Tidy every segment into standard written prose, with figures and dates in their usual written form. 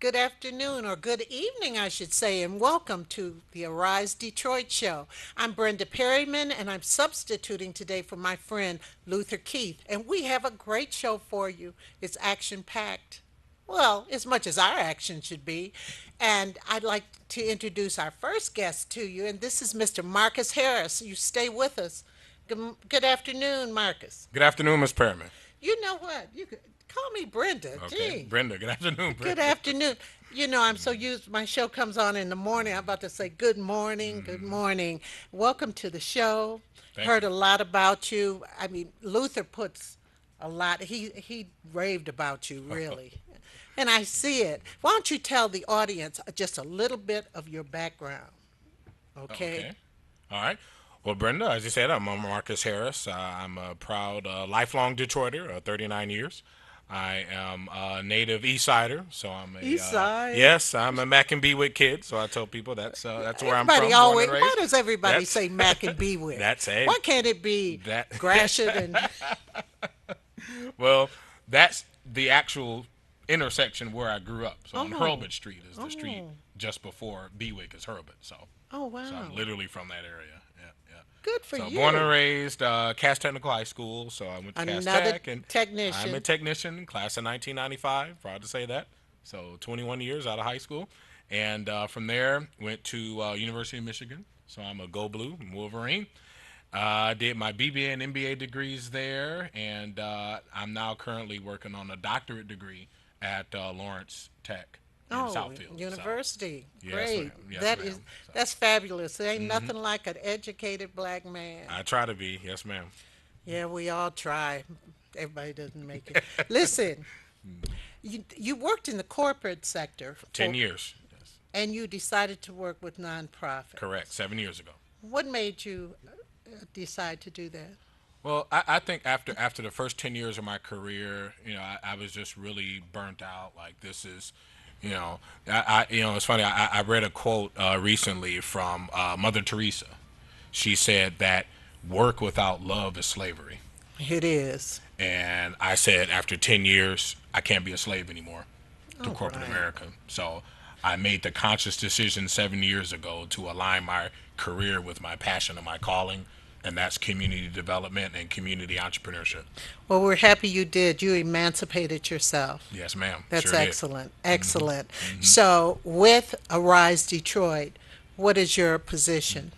Good afternoon, or good evening, I should say, and welcome to the Arise Detroit show. I'm Brenda Perryman, and I'm substituting today for my friend Luther Keith, and we have a great show for you. It's action packed. Well, as much as our action should be. And I'd like to introduce our first guest to you, and this is Mr. Marcus Harris. You stay with us. Good afternoon, Marcus. Good afternoon, Miss Perriman. You know what? You could call me Brenda. Okay, Gee. Brenda. Good afternoon, Good Brenda. afternoon. I'm so used. My show comes on in the morning. I'm about to say good morning, good morning. Welcome to the show. Thank Heard you. a lot about you. I mean, Luther puts a lot. He raved about you really, and I see it. Why don't you tell the audience just a little bit of your background? Okay. Okay. All right. Well, Brenda, as you said, I'm Marcus Harris. I'm a proud lifelong Detroiter, 39 years. I am a native East Sider, so East Side. yes, I'm a Mac and Bewick kid. So I tell people that's where I'm Everybody from, born always. and Why raised. does everybody That's say Mac and Bewick? that's a Why can't it be that Gratiot and well, that's the actual intersection where I grew up. So on oh Hurlbut Street is the street just before Bewick is Hurlbut. oh So wow. I'm literally from that area. Yeah, yeah. Good for So born and you. raised Cass Technical High School. So I went to Cass Another Tech, and I'm a technician. technician, class of 1995. Proud to say that. So 21 years out of high school, and from there went to University of Michigan. So I'm a Go Blue Wolverine. Did my BBA and MBA degrees there, and I'm now currently working on a doctorate degree at Lawrence Tech in Oh, Southfield. So university. yes, Great. ma'am. Yes, That is ma'am. So that's fabulous. There ain't nothing like an educated black man. I try to be. Yes, ma'am. Yeah, we all try. Everybody doesn't make it. Listen, you worked in the corporate sector 10 years. Yes, and you decided to work with nonprofits. correct. 7 years ago. What made you decide to do that? Well, I think after the first 10 years of my career, I was just really burnt out. Like this is, it's funny. I read a quote recently from Mother Teresa. She said that work without love is slavery. It is. And I said, after 10 years, I can't be a slave anymore to All corporate right. America. So I made the conscious decision 7 years ago to align my career with my passion and my calling, and that's community development and community entrepreneurship. Well, we're happy you did. You emancipated yourself. Yes, ma'am. That's Sure did. excellent. Excellent. So, with Arise Detroit, what is your position?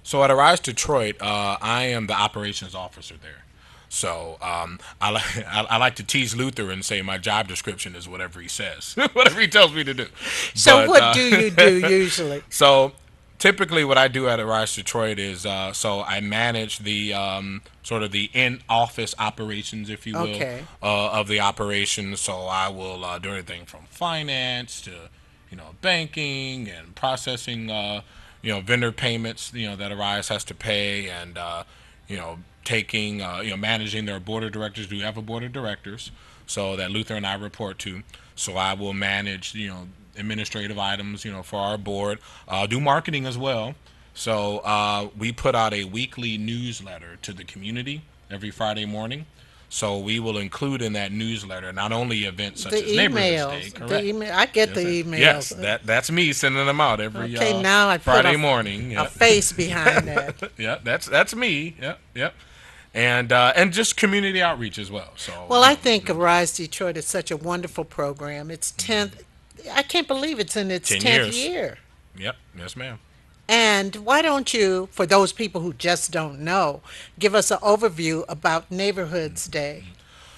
So at Arise Detroit, I am the operations officer there. So I like to tease Luther and say my job description is whatever he says, whatever he tells me to do. So, But what do you do usually? so typically, what I do at Arise Detroit is so I manage the sort of the in-office operations, if you will, Okay. of the operations. So I will do everything from finance to banking and processing vendor payments that Arise has to pay, and you know taking managing their board of directors. Do have a board of directors so that Luther and I report to. So I will manage administrative items for our board. Do marketing as well. So we put out a weekly newsletter to the community every Friday morning. So we will include in that newsletter not only events The such as Neighborhoods Day, emails. The correct? email. I get the Yes, sir. Yes, emails. that's me sending them out every Okay, now I put Friday morning. a Yeah, face behind that. yeah, that's me. Yep, yep. And just community outreach as well. So Well, I think Arise Detroit is such a wonderful program. It's 10th. I can't believe it's in its 10 10th years. year. Yep, yes, ma'am. And why don't you, for those people who just don't know, give us an overview about Neighborhoods Day?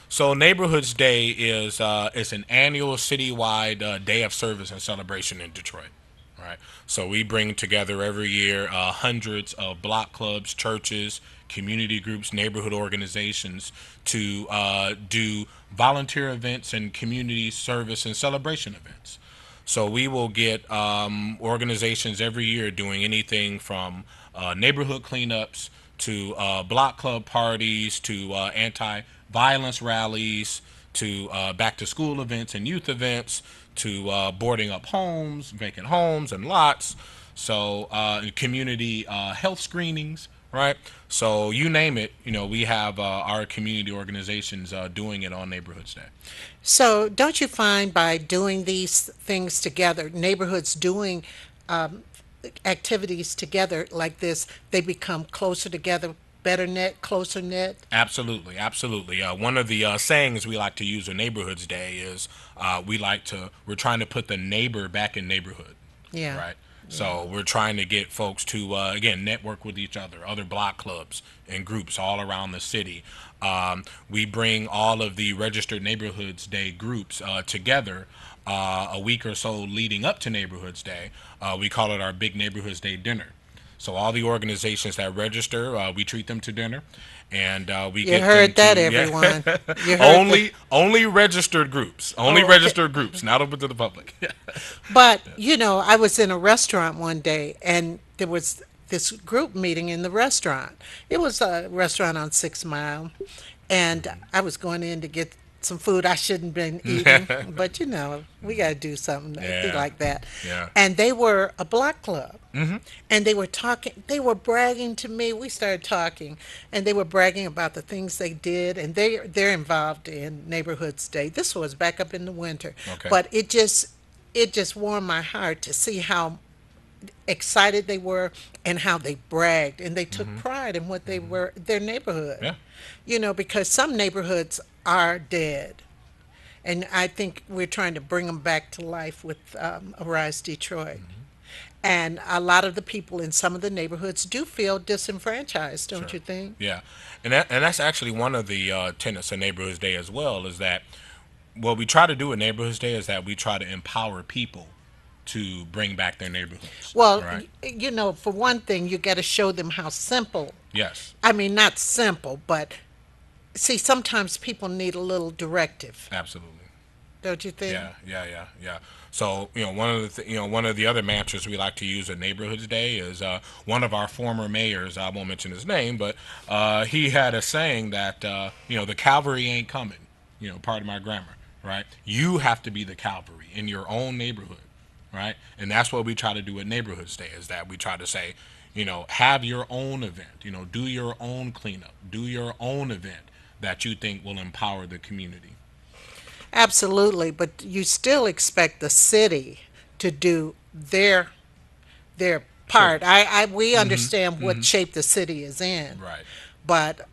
So Neighborhoods Day is an annual citywide day of service and celebration in Detroit. Right. So we bring together every year hundreds of block clubs, churches, community groups, neighborhood organizations to do volunteer events and community service and celebration events. So we will get organizations every year doing anything from neighborhood cleanups to block club parties to anti-violence rallies to back to school events and youth events to boarding up homes, vacant homes and lots. So community health screenings, right? So you name it, we have our community organizations doing it on Neighborhoods Day. So, don't you find by doing these things together, neighborhoods doing um, activities together like this, they become closer together, better knit, closer knit? Absolutely, absolutely. One of the sayings we like to use on Neighborhoods Day is we're trying to put the neighbor back in neighborhood, Yeah, right? yeah. So we're trying to get folks to again network with each other block clubs and groups all around the city. We bring all of the registered Neighborhoods Day groups together a week or so leading up to Neighborhoods Day. We call it our Big Neighborhoods Day dinner. So all the organizations that register, we treat them to dinner, and we You get them heard that, to yeah, everyone. You heard that. only registered groups, Oh, okay. not open to the public. But, I was in a restaurant one day and there was this group meeting in the restaurant. It was a restaurant on 6 Mile. And I was going in to get some food I shouldn't been eating. But, we got to do something Yeah, like that. yeah. And they were a block club. And they were talking, they were bragging to me. We started talking, and they were bragging about the things they did, and they're involved in Neighborhoods Day. This was back up in the winter, Okay. but it just warmed my heart to see how excited they were and how they bragged and they took pride in what they were their neighborhood. Yeah. Because some neighborhoods are dead, and I think we're trying to bring them back to life with Arise Detroit. And a lot of the people in some of the neighborhoods do feel disenfranchised, don't Sure. you think? Yeah, and that's actually one of the tenets of Neighborhoods Day as well. Is that what we try to do at Neighborhoods Day is that we try to empower people to bring back their neighborhoods. Well, Right. for one thing, you got to show them how simple. Yes. I mean, not simple, but see, sometimes people need a little directive, Absolutely. don't you think? Yeah, yeah, yeah, yeah. So one of the other mantras we like to use at Neighborhoods Day is one of our former mayors. I won't mention his name, but he had a saying that the cavalry ain't coming. Part of my grammar, right? You have to be the cavalry in your own neighborhood, right? And that's what we try to do at Neighborhoods Day. Is that we try to say, have your own event. Do your own cleanup. Do your own event that you think will empower the community. Absolutely, but you still expect the city to do their Sure. part. We understand what shape the city is in, Right. but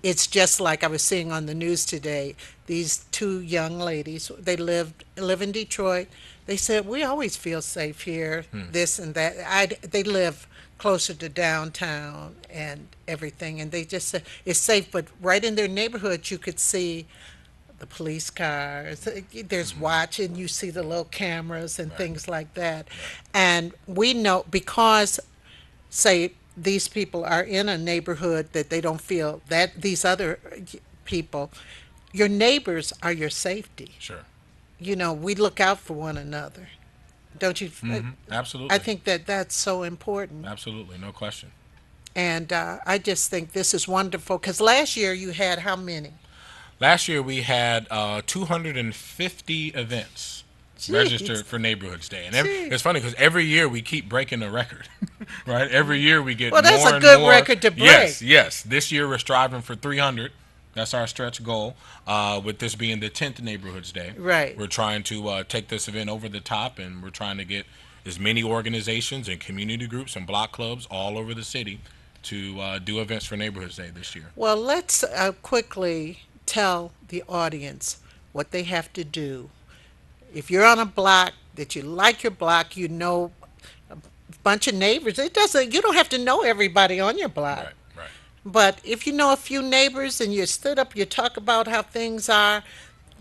it's just like I was seeing on the news today. These two young ladies, they live in Detroit. They said we always feel safe here, this and that. They live closer to downtown and everything, and they just said it's safe. But right in their neighborhood, you could see the police cars. There's watching. You see the little cameras and Right. things like that, Right. and we know because say these people are in a neighborhood that they don't feel that these other people, your neighbors are your safety. Sure. We look out for one another, don't you? I Absolutely. think that that's so important. Absolutely. No question. And I just think this is wonderful because last year you had how many? Last year we had 250 events Jeez, registered for Neighborhoods Day, and jeez. it's funny because every year we keep breaking the record, right? Every year we get Well, that's more a and good more. record to Yes, break. yes. This year we're striving for 300. That's our stretch goal. With this being the 10th Neighborhoods Day, Right. we're trying to take this event over the top, and we're trying to get as many organizations and community groups and block clubs all over the city to do events for Neighborhoods Day this year. Well, let's quickly tell the audience what they have to do. If you're on a block that you like your block, a bunch of neighbors. It doesn't. You don't have to know everybody on your block. Right, right. But if you know a few neighbors and you stood up, you talk about how things are,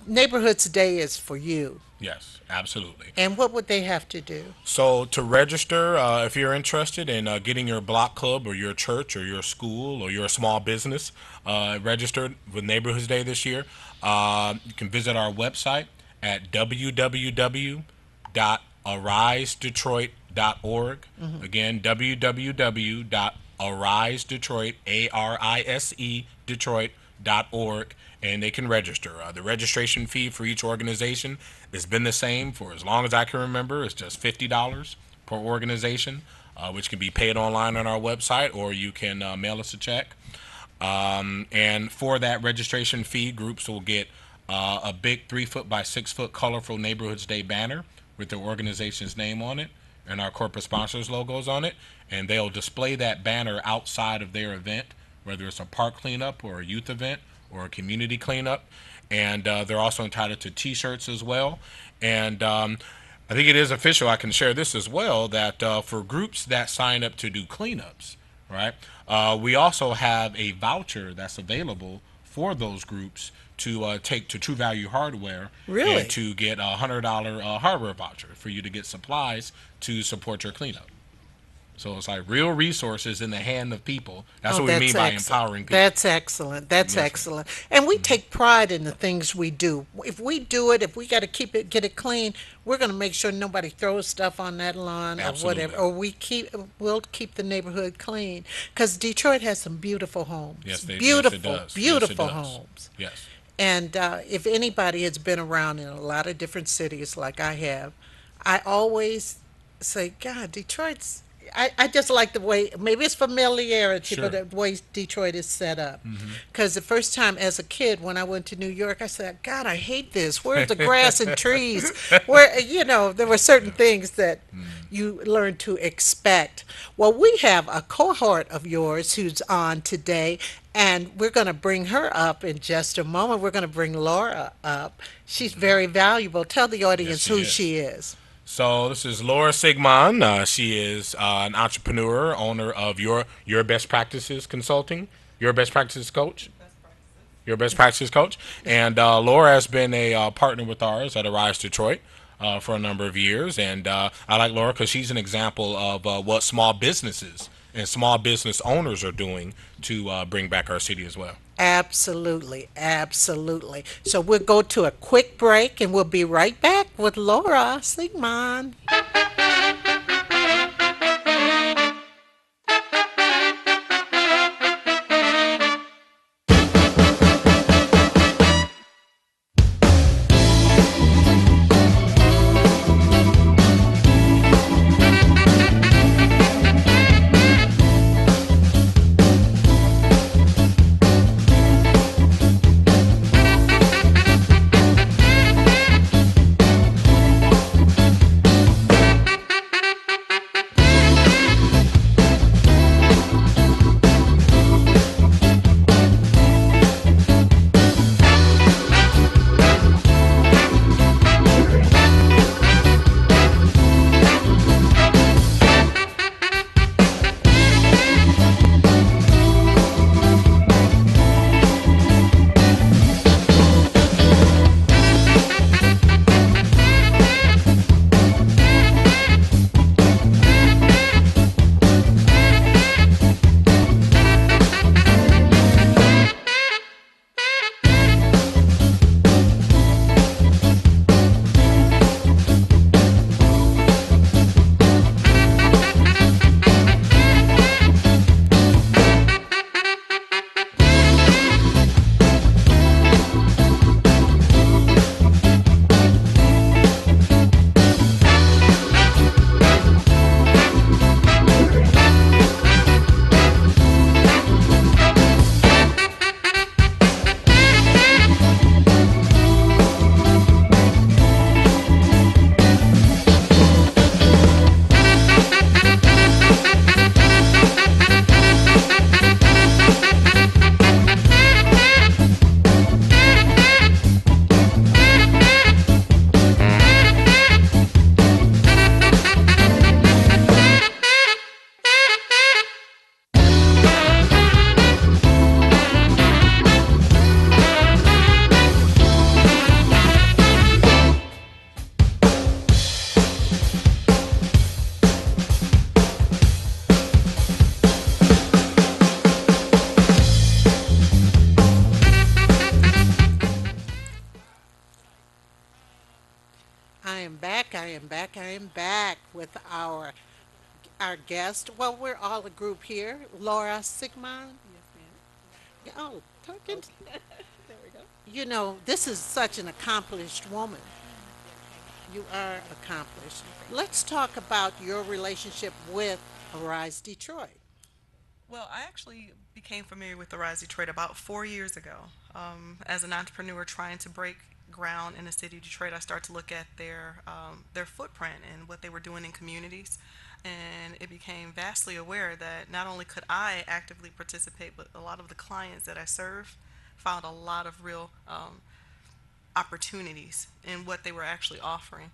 Neighborhoods Day is for you. Yes, absolutely. And what would they have to do? So to register, if you're interested in getting your block club or your church or your school or your small business registered with Neighborhoods Day this year, you can visit our website at www.arisedetroit.org. Again, www.arisedetroit, ARISE, Detroit.org, and they can register. The registration fee for each organization has been the same for as long as I can remember. It's just $50 per organization. which can be paid online on our website, or you can mail us a check. And for that registration fee, groups will get a big 3 foot by 6 foot colorful Neighborhoods Day banner with their organization's name on it and our corporate sponsors logos on it, and they'll display that banner outside of their event, whether it's a park cleanup or a youth event or a community cleanup. And they're also entitled to T-shirts as well. And I think it is official. I can share this as well, that for groups that sign up to do cleanups, right? We also have a voucher that's available for those groups to take to True Value Hardware Really? and to get $100 hardware voucher for you to get supplies to support your cleanup. So it's like real resources in the hand of people. That's Oh, what we that's mean by excellent. empowering people. That's excellent. That's Yes, excellent. And we take pride in the things we do. If we do it, if we got to keep it, get it clean, we're going to make sure nobody throws stuff on that lawn or whatever, absolutely. or we'll keep the neighborhood clean. Because Detroit has some beautiful homes, Yes, it beautiful, does. Yes, it beautiful does. homes. Yes. And if anybody has been around in a lot of different cities like I have, I always say, God, Detroit's. I just like the way, maybe it's familiarity, but Sure. the way Detroit is set up. Because the first time as a kid when I went to New York, I said, God, I hate this. Where's the grass and trees? Where, there were certain things that you learn to expect. Well, we have a cohort of yours who's on today, and we're going to bring her up in just a moment. We're going to bring Laura up. She's very valuable. Tell the Yes, audience she who is. she is. So this is Laura Sigmund. She is an entrepreneur, owner of Your Best Practices Consulting, Your Best Practices Coach, Your Best Practices Coach. And Laura has been a partner with ours at Arise Detroit for a number of years. And I like Laura because she's an example of what small businesses and small business owners are doing to bring back our city as well. Absolutely, absolutely. So we'll go to a quick break and we'll be right back with Laura Sigmund. I am back. I am back. I am back with our guest. Well, we're all a group here. Laura Sigmund. Yeah, oh, talking. This is such an accomplished woman. You are accomplished. Let's talk about your relationship with Arise Detroit? Well, I actually became familiar with the Rise Detroit about 4 years ago. As an entrepreneur trying to break ground in the city of Detroit, I started to look at their footprint and what they were doing in communities, and it became vastly aware that not only could I actively participate, but a lot of the clients that I serve found a lot of real opportunities in what they were actually offering.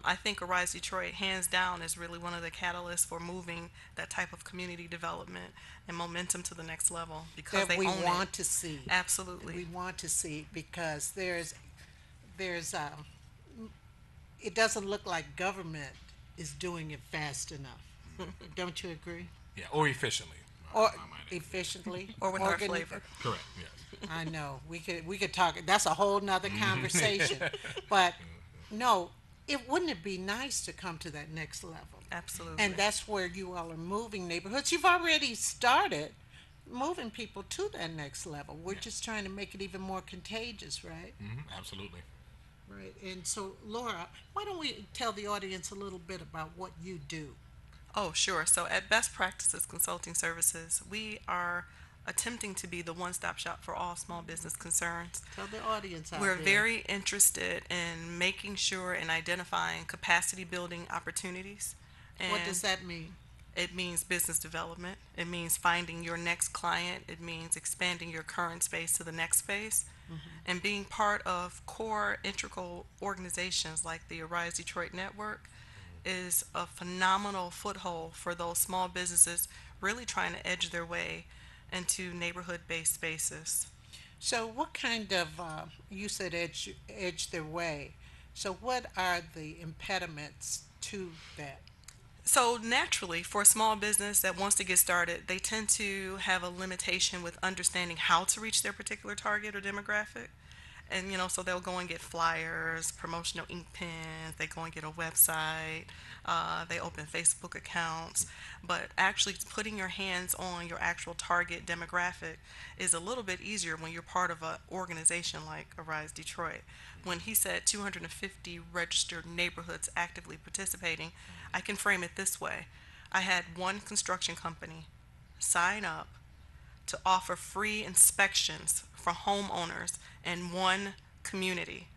I think Arise Detroit, hands down, is really one of the catalysts for moving that type of community development and momentum to the next level because That they we own it. want to see. We Absolutely. want to see because there's it doesn't look like government is doing it fast enough. Don't you agree? Yeah, or efficiently. Or I might add. efficiently, Or with our organ. flavor. Correct. Yes. I know we could talk. That's a whole nother conversation. But no, it wouldn't it be nice to come to that next level? And Absolutely. that's where you all are moving neighborhoods. You've already started moving people to that next level. We're Yeah. just trying to make it even more contagious, right? Absolutely. Right. And so, Laura, why don't we tell the audience a little bit about what you do? Oh, sure. So at Best Practices Consulting Services, we are attempting to be the one stop shop for all small business concerns. Tell the audience out We're there. very interested in making sure and identifying capacity building opportunities. What does And that mean? it means business development. It means finding your next client. It means expanding your current space to the next space. And being part of core integral organizations like the Arise Detroit Network is a phenomenal foothold for those small businesses really trying to edge their way into neighborhood based spaces. So, what kind of you said edge their way? So, what are the impediments to that? So naturally, for a small business that wants to get started, they tend to have a limitation with understanding how to reach their particular target or demographic. And so they'll go and get flyers, promotional ink pens, they go and get a website, they open Facebook accounts. But actually putting your hands on your actual target demographic is a little bit easier when you're part of an organization like Arise Detroit. When he said 250 registered neighborhoods actively participating, I can frame it this way. I had one construction company sign up to offer free inspections for homeowners in one community.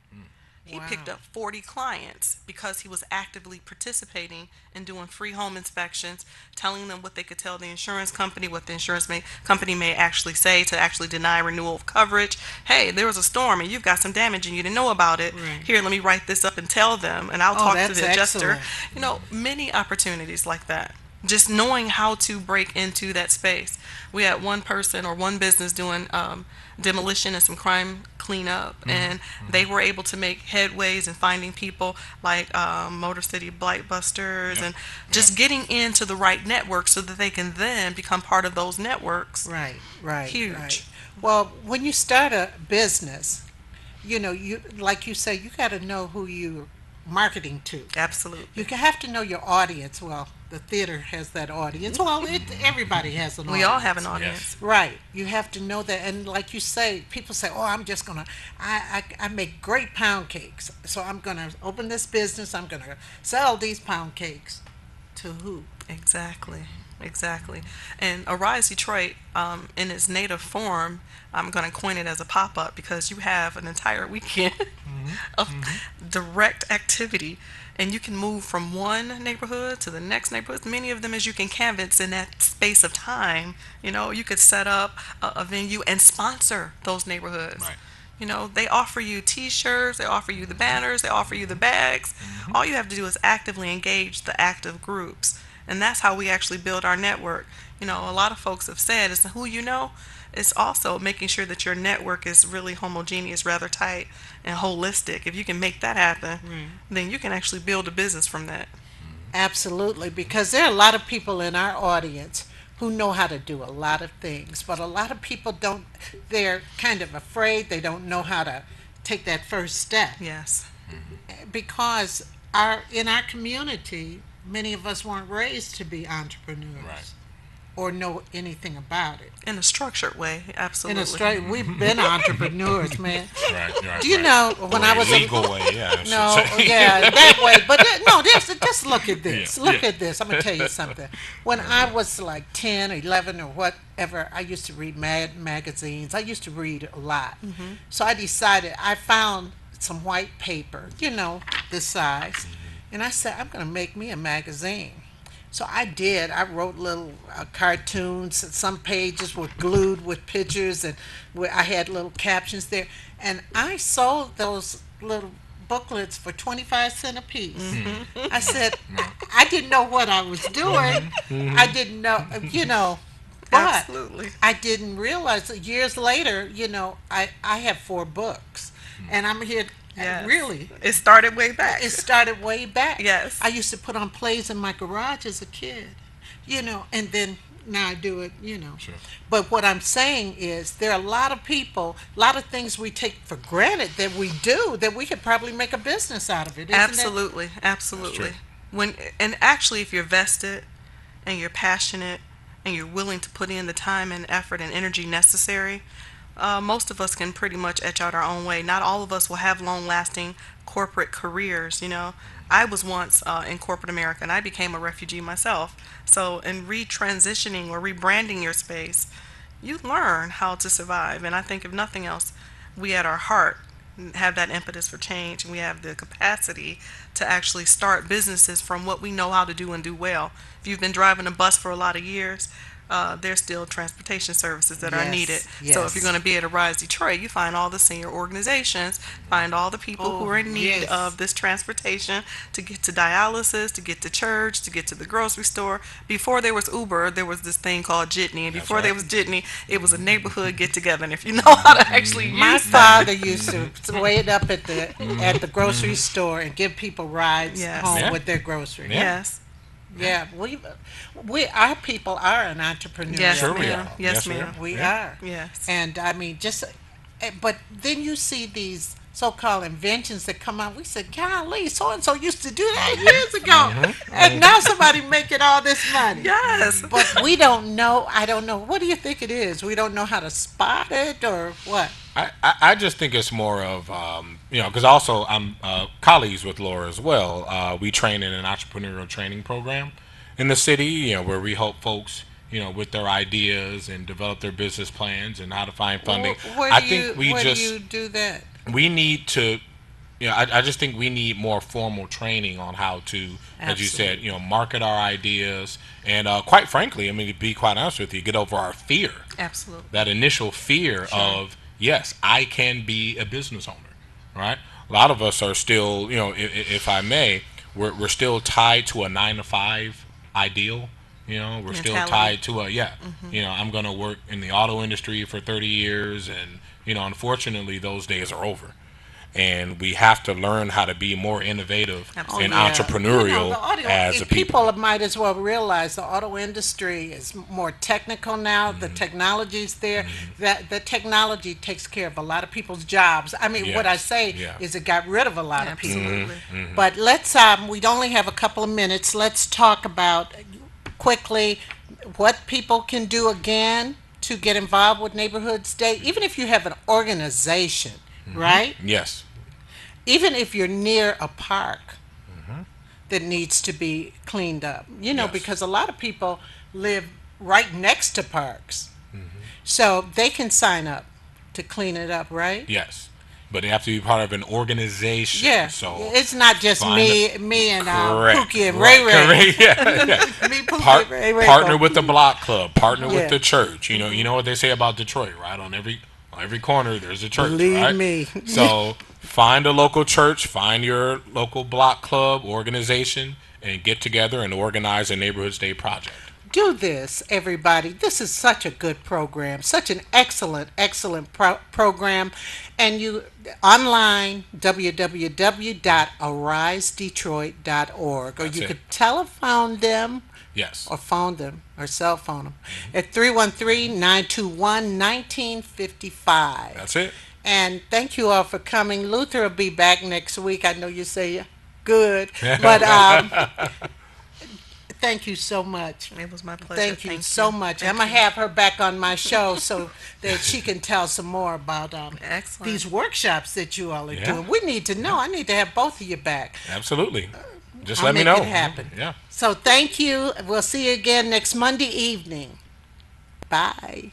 He picked Wow. up 40 clients because he was actively participating in doing free home inspections, telling them what they could tell the insurance company, what the company may actually say to actually deny renewal of coverage. Hey, there was a storm and you've got some damage and you didn't know about it. Right. Here, let me write this up and tell them, and I'll Oh, talk to that's the adjuster. excellent. Many opportunities like that. Just knowing how to break into that space. We had one person or one business doing demolition and some crime cleanup, and they were able to make headways in finding people like Motor City Blight Busters, Yep. and Yep. just getting into the right network so that they can then become part of those networks. Right, right, right. Huge. Well, when you start a business, you like you say, you got to know who you're marketing to. You Absolutely. have to know your audience. Well, the theater has that audience. Well, everybody has an We all have an audience. Yes. audience. Right. You have to know that. And like you say, people say, oh, I'm just going to, I make great pound cakes. So I'm going to open this business. I'm going to sell these pound cakes. To who? Exactly, exactly. And Arise Detroit, in its native form, I'm going to coin it as a pop up because you have an entire weekend of direct activity. And you can move from one neighborhood to the next neighborhood, many of them as you can canvas in that space of time. You could set up a venue and sponsor those neighborhoods. Right. They offer you t-shirts, they offer you the banners, they offer you the bags. All you have to do is actively engage the active groups. And that's how we actually build our network. A lot of folks have said it's who you know. It's also making sure that your network is really homogeneous, rather tight and holistic. If you can make that happen, then you can actually build a business from that. Absolutely, because there are a lot of people in our audience who know how to do a lot of things, but a lot of people don't, they're kind of afraid, they don't know how to take that first step Yes. because in our community, many of us weren't raised to be Right. entrepreneurs. or know anything about it. In a structured way, In a absolutely. straight, we've been entrepreneurs, man. Right, right, Do you right. know when Or I a was legal way, yeah. I should no, say. yeah, that way. But no, just look at this. Yeah, Look yeah. at this. I'm gonna tell you something. When I was like 10, 11, or whatever, I used to read magazines. I used to read a lot. So I decided I found some white paper, this size, and I said I'm gonna make me a magazine. So I did. I wrote little cartoons. Some pages were glued with pictures, and where I had little captions there. And I sold those little booklets for 25 cents a piece. I said, I didn't know what I was doing. I didn't know, but Absolutely. I didn't realize that years later, I have 4 books. And I'm here, Yes. really, It started way back. it started way back. Yes. I used to put on plays in my garage as a kid, and then now I do it. Sure. But what I'm saying is there are a lot of people, a lot of things we take for granted that we do that we could probably make a business out of it. Isn't it? Absolutely, absolutely. true. And actually, if you're vested and you're passionate and you're willing to put in the time and effort and energy necessary, most of us can pretty much etch out our own way. Not all of us will have long-lasting corporate careers. I was once in corporate America, and I became a refugee myself. So, in retransitioning or rebranding your space, you learn how to survive. And I think, if nothing else, we at our heart have that impetus for change, and we have the capacity to actually start businesses from what we know how to do and do well. If you've been driving a bus for a lot of years, there's still transportation services that are Yes, needed. yes. So if you're going to be at Arise Detroit, you find all the senior organizations, find all the people who are in need yes. of this transportation to get to dialysis, to get to church, to get to the grocery store. Before there was Uber, there was this thing called Jitney, and before right. there was Jitney, it was a neighborhood get together. And if you know how to actually My use that, father used to wait up at the grocery store and give people rides Yes. home Yeah. with their groceries. Yeah. yes, Yeah, we our people are an entrepreneur. yes, Sure we ma'am, are. yes, Yes, we ma'am, are. We Yeah. are. yes. And I mean, but then you see these so-called inventions that come out. We said, golly, so-and-so used to do that years ago. And now somebody making all this money. Yes. But we don't know. I don't know. What do you think it is? We don't know how to spot it or what? I just think it's more of because also I'm colleagues with Laura as well. We train in an entrepreneurial training program in the city, where we help folks, with their ideas and develop their business plans and how to find funding. Where I do think we where just do you do that? we need to. I just think we need more formal training on how to, as you said, market our ideas and, quite frankly, I mean, to be quite honest with you, get over our fear, Absolutely. that initial fear of, yes, I can be a business owner, right? A lot of us are still, if I may, we're still tied to a 9 to 5 ideal. We're still Mentality. tied to I'm going to work in the auto industry for 30 years, and unfortunately, those days are over. And we have to learn how to be more innovative Absolutely. and Oh, yeah. entrepreneurial as a people. People might as well realize the auto industry is more technical now. The technology's there. That the technology takes care of a lot of people's jobs. I mean, what I Yes. say Yeah. is it got rid of a lot of people. Absolutely. But let's we only have a couple of minutes. Let's talk about quickly what people can do again to get involved with Neighborhoods Day. Even if you have an organization, right? Yes. Even if you're near a park that needs to be cleaned up, Yes. because a lot of people live right next to parks. So they can sign up to clean it up, right? Yes. But they have to be part of an organization. Yeah. So It's not just find me and correct. Pookie and Right, Ray Ray. correct. Yeah, yeah. Me, Pookie, Part, and Ray Ray partner go. with the block club. Partner Yeah. with the church. You know what they say about Detroit, right? On every corner, there's a church. Believe right? me. So find a local church, find your local block club organization, and get together and organize a Neighborhoods Day project. Do this, everybody. This is such a good program, such an excellent program. And you online, www.arisedetroit.org, or That's you it. could telephone them Yes. or phone them or cell phone them at 313-921-1955. That's it. And thank you all for coming. Luther will be back next week. I know you say good, but Thank you so much. It was my pleasure. Thank you so much. I'm gonna have her back on my show so that she can tell some more about Excellent. these workshops that you all are Yeah. doing. We need to know. I need to have both of you back. Absolutely. Just I'll let me make know. it happen. Yeah. So thank you. We'll see you again next Monday evening. Bye.